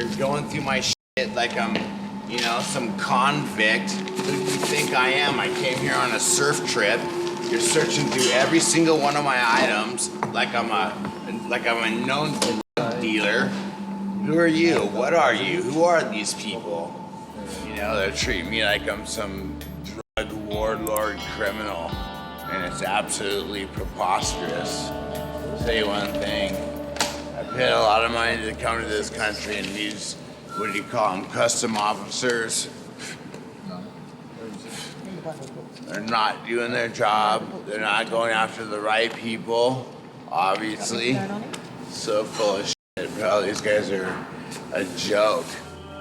You're going through my shit like I'm, you know, some convict. Who do you think I am? I came here on a surf trip. You're searching through every single one of my items like I'm a known drug dealer. Who are you? What are you? Who are these people? You know, they're treating me like I'm some drug warlord criminal, and it's absolutely preposterous. I'll tell you one thing. I paid a lot of money to come to this country, and these, what do you call them, custom officers, they're not doing their job. They're not going after the right people, obviously. So full of shit, bro. These guys are a joke.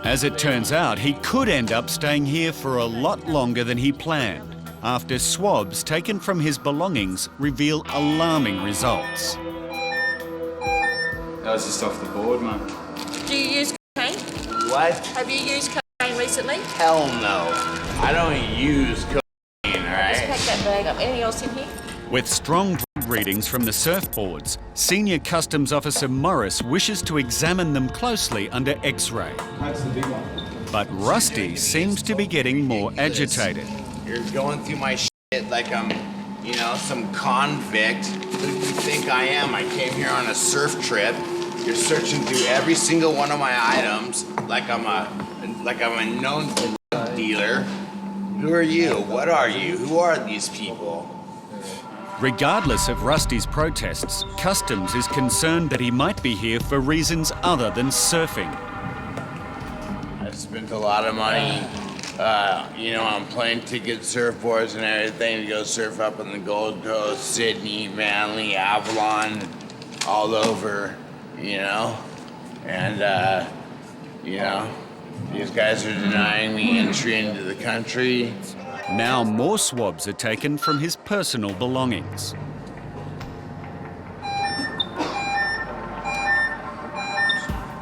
As it turns out, he could end up staying here for a lot longer than he planned, after swabs taken from his belongings reveal alarming results. That was just off the board, man. Do you use cocaine? What? Have you used cocaine recently? Hell no. I don't use cocaine, all right? Just pack that bag up. Anything else in here? With strong drug readings from the surfboards, Senior Customs Officer Morris wishes to examine them closely under X-ray. That's the big one. But Rusty seems to be getting more agitated. You're going through my shit like I'm, you know, some convict. Who do you think I am? I came here on a surf trip. You're searching through every single one of my items like I'm a known drug dealer. Who are you? What are you? Who are these people? Regardless of Rusty's protests, Customs is concerned that he might be here for reasons other than surfing. I spent a lot of money, you know, on plane tickets, surfboards and everything to go surf up on the Gold Coast, Sydney, Manly, Avalon, all over, you know? And, you know, these guys are denying me entry into the country. Now more swabs are taken from his personal belongings.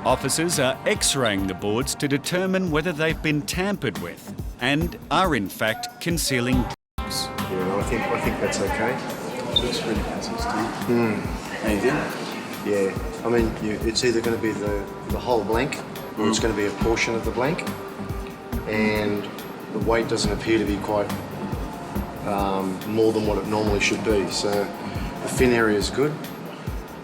Officers are X-raying the boards to determine whether they've been tampered with and are in fact concealing drugs. Yeah, I think that's okay. Looks really consistent. How you doing? Yeah, I mean, it's either going to be the whole blank or it's going to be a portion of the blank, and the weight doesn't appear to be quite more than what it normally should be. So the fin area is good.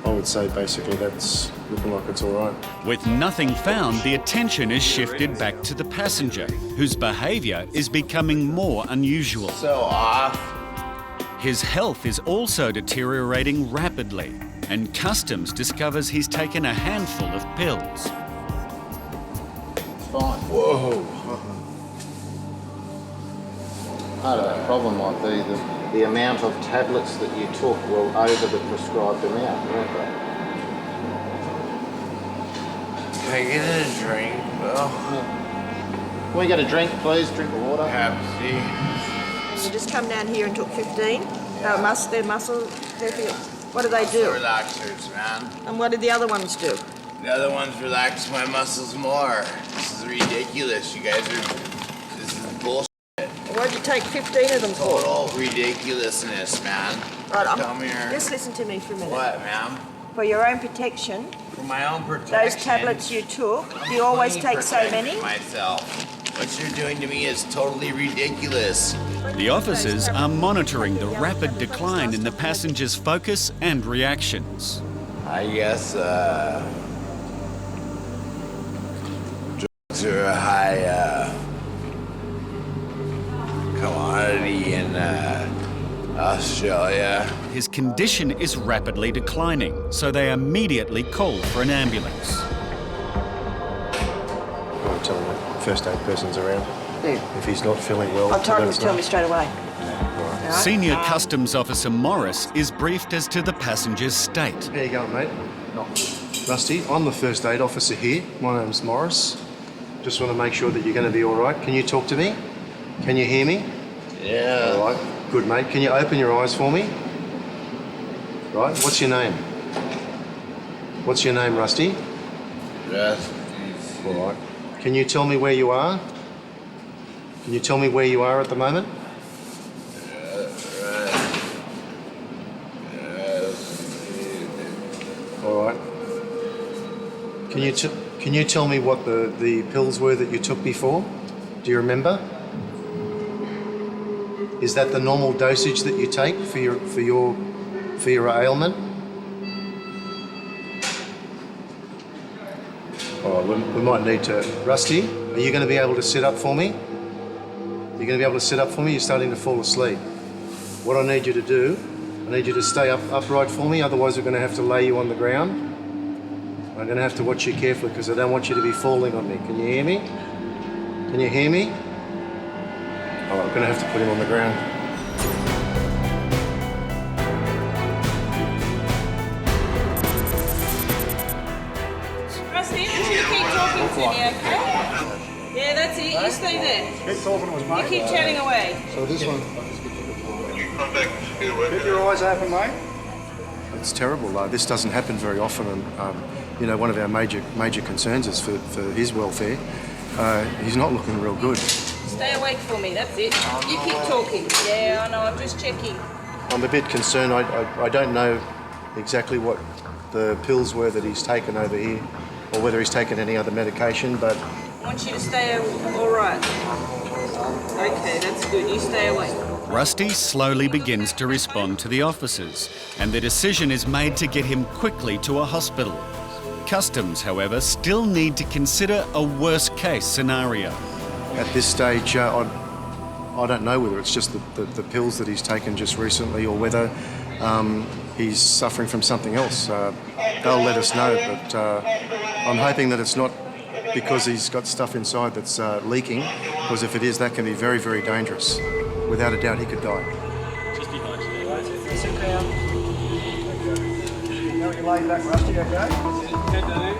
I would say basically that's looking like it's all right. With nothing found, the attention is shifted back to the passenger, whose behaviour is becoming more unusual. So off. His health is also deteriorating rapidly, and Customs discovers he's taken a handful of pills. It's fine. Whoa. Part of that problem might be the amount of tablets that you took were over the prescribed amount, weren't they? Can I get a drink, Bill? Can we get a drink, please? Drink of water. Pepsi. You just come down here and took 15. Their muscle. What do they do? Relaxers, man. And what did the other ones do? The other ones relax my muscles more. This is ridiculous. You guys are. This is bullshit. What'd you take 15 of them for? Total ridiculousness, man. Right, Come here. Just listen to me for a minute. What, ma'am? For your own protection, For my own protection. those tablets you took, do you always take so many? Myself. What you're doing to me is totally ridiculous. The officers are monitoring the rapid decline in the passenger's focus and reactions. I guess, drugs are a high, commodity in, Australia. His condition is rapidly declining, so they immediately call for an ambulance. I'll tell him the first aid person's around. If he's not feeling well, I've told let him us to tell know. me straight away. Right. Senior Customs Officer Morris is briefed as to the passenger's state. How you going, mate? Rusty, I'm the first aid officer here. My name's Morris. Just want to make sure that you're going to be all right. Can you talk to me? Can you hear me? Yeah. All right. Good, mate. Can you open your eyes for me? Right. What's your name? What's your name, Rusty? Just, All right. Can you tell me where you are? Can you tell me where you are at the moment? All right. Can Can you tell me what the pills were that you took before? Do you remember? Is that the normal dosage that you take for your ailment? Oh, we might need to. Rusty, are you going to be able to sit up for me? You're going to be able to sit up for me? You're starting to fall asleep. What I need you to do, I need you to stay upright for me, otherwise we're going to have to lay you on the ground. I'm going to have to watch you carefully because I don't want you to be falling on me. Can you hear me? Can you hear me? Oh, I'm going to have to put him on the ground. Rusty, I want you to keep talking to me, okay? Yeah, that's it. You stay there. Keep talking to us, mate. You keep chatting away. So this one. Keep your eyes open, mate. It's terrible. This doesn't happen very often, and you know, one of our major concerns is for his welfare. He's not looking real good. Stay awake for me, that's it. You keep talking. Yeah, I know, I'm just checking. I'm a bit concerned. I don't know exactly what the pills were that he's taken over here, or whether he's taken any other medication, but... I want you to stay all right. Okay, that's good. You stay awake. Rusty slowly begins to respond to the officers, and the decision is made to get him quickly to a hospital. Customs, however, still need to consider a worst-case scenario. At this stage, I don't know whether it's just the pills that he's taken just recently or whether he's suffering from something else. They'll let us know, but I'm hoping that it's not because he's got stuff inside that's leaking, because if it is, that can be very, very dangerous. Without a doubt, he could die. Just behind you there, mate. Sit down. Now you lay back, Rusty, okay? Head down.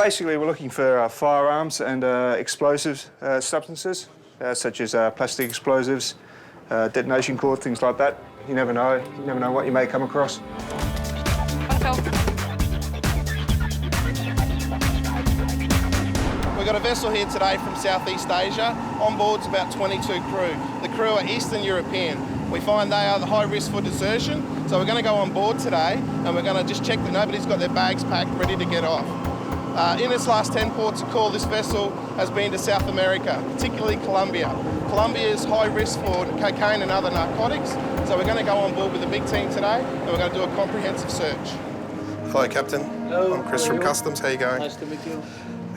Basically, we're looking for firearms and explosive substances, such as plastic explosives, detonation cord, things like that. You never know. You never know what you may come across. We've got a vessel here today from Southeast Asia. On board's about 22 crew. The crew are Eastern European. We find they are the high risk for desertion, so we're going to go on board today and we're going to just check that nobody's got their bags packed, ready to get off. In its last 10 ports of call, this vessel has been to South America, particularly Colombia. Colombia is high risk for cocaine and other narcotics, so we're going to go on board with a big team today and we're going to do a comprehensive search. Hello, Captain. Hello. I'm Chris from Customs. How are you going? Nice to meet you.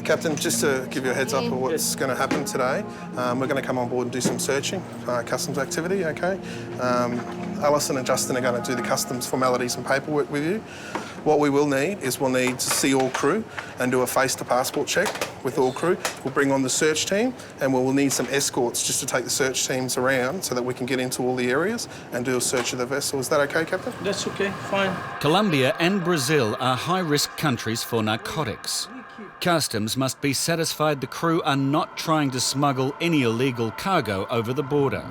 Captain, just to give you a heads up of what's going to happen today, we're going to come on board and do some searching, customs activity, okay? Alison and Justin are going to do the customs formalities and paperwork with you. What we will need is we'll need to see all crew and do a face-to-passport check with all crew. We'll bring on the search team and we'll need some escorts just to take the search teams around so that we can get into all the areas and do a search of the vessel. Is that okay, Captain? That's okay, fine. Colombia and Brazil are high-risk countries for narcotics. Customs must be satisfied the crew are not trying to smuggle any illegal cargo over the border.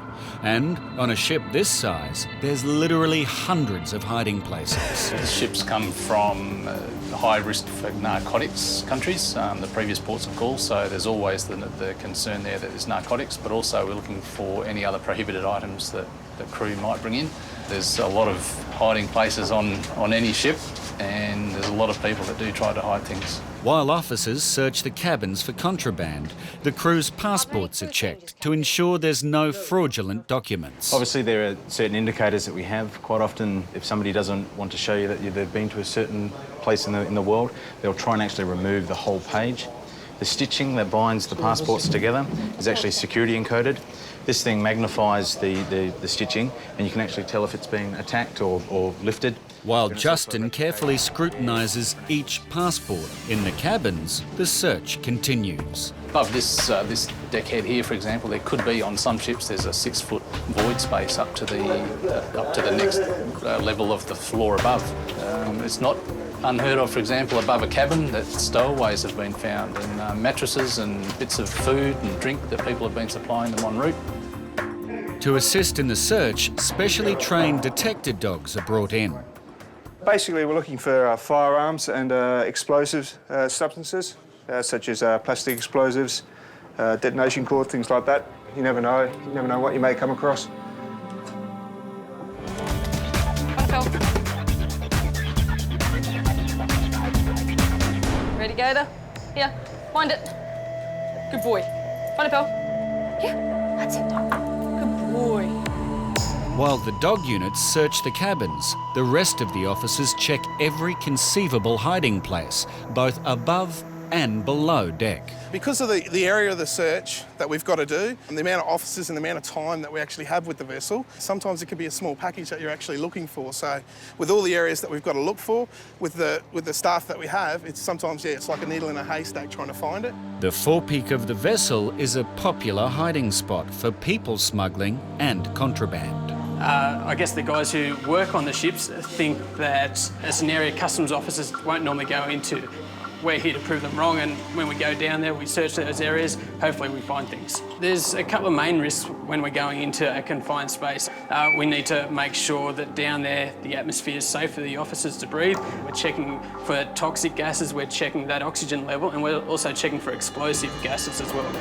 And on a ship this size, there's literally hundreds of hiding places. The ships come from high risk for narcotics countries, the previous ports of call, so there's always the concern there that there's narcotics, but also we're looking for any other prohibited items that the crew might bring in. There's a lot of hiding places on any ship, and there's a lot of people that do try to hide things. While officers search the cabins for contraband, the crew's passports are checked to ensure there's no fraudulent documents. Obviously, there are certain indicators that we have. Quite often, if somebody doesn't want to show you that they've been to a certain place in the world, they'll try and actually remove the whole page. The stitching that binds the passports together is actually security encoded. This thing magnifies the stitching, and you can actually tell if it's been attacked or lifted. While Justin carefully scrutinises each passport in the cabins, the search continues. Above this deckhead here, for example, there could be on some ships there's a 6-foot void space up to the next level of the floor above. It's not unheard of, for example, above a cabin that stowaways have been found, and mattresses and bits of food and drink that people have been supplying them en route. To assist in the search, specially trained detector dogs are brought in. Basically, we're looking for firearms and explosive substances, such as plastic explosives, detonation cord, things like that. You never know what you may come across. Ready, go there? Here, find it. Good boy. Find it, pal. Yeah, that's it. Good boy. While the dog units search the cabins, the rest of the officers check every conceivable hiding place, both above and below deck. Because of the area of the search that we've got to do, and the amount of officers and the amount of time that we actually have with the vessel, sometimes it can be a small package that you're actually looking for. So with all the areas that we've got to look for, with the staff that we have, it's sometimes, yeah, it's like a needle in a haystack trying to find it. The forepeak of the vessel is a popular hiding spot for people smuggling and contraband. I guess the guys who work on the ships think that it's an area customs officers won't normally go into. We're here to prove them wrong, and when we go down there, we search those areas, hopefully we find things. There's a couple of main risks when we're going into a confined space. We need to make sure that down there the atmosphere is safe for the officers to breathe. We're checking for toxic gases, we're checking that oxygen level, and we're also checking for explosive gases as well.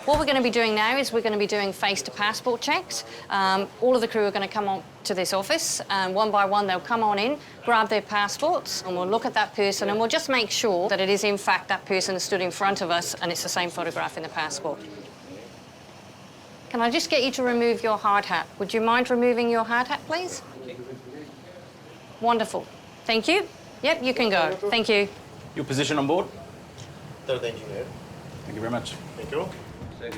What we're going to be doing now is we're going to be doing face-to-passport checks. All of the crew are going to come on to this office, and one by one they'll come on in, grab their passports, and we'll look at that person, and we'll just make sure that it is in fact that person stood in front of us and it's the same photograph in the passport. Can I just get you to remove your hard hat? Would you mind removing your hard hat, please? Wonderful. Thank you. Yep, you can go. Thank you. Your position on board? Third engineer. Thank you very much. Thank you.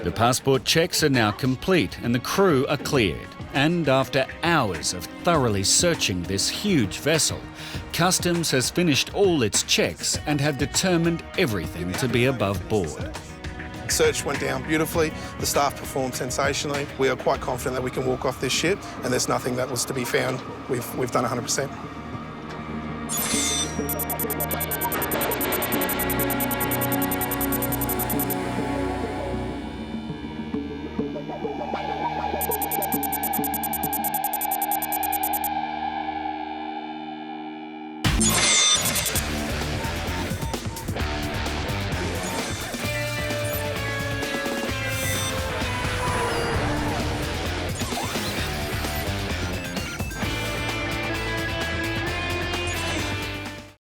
The passport checks are now complete and the crew are cleared. And after hours of thoroughly searching this huge vessel, Customs has finished all its checks and have determined everything to be above board. Search went down beautifully, the staff performed sensationally. We are quite confident that we can walk off this ship, and there's nothing that was to be found. We've done 100%.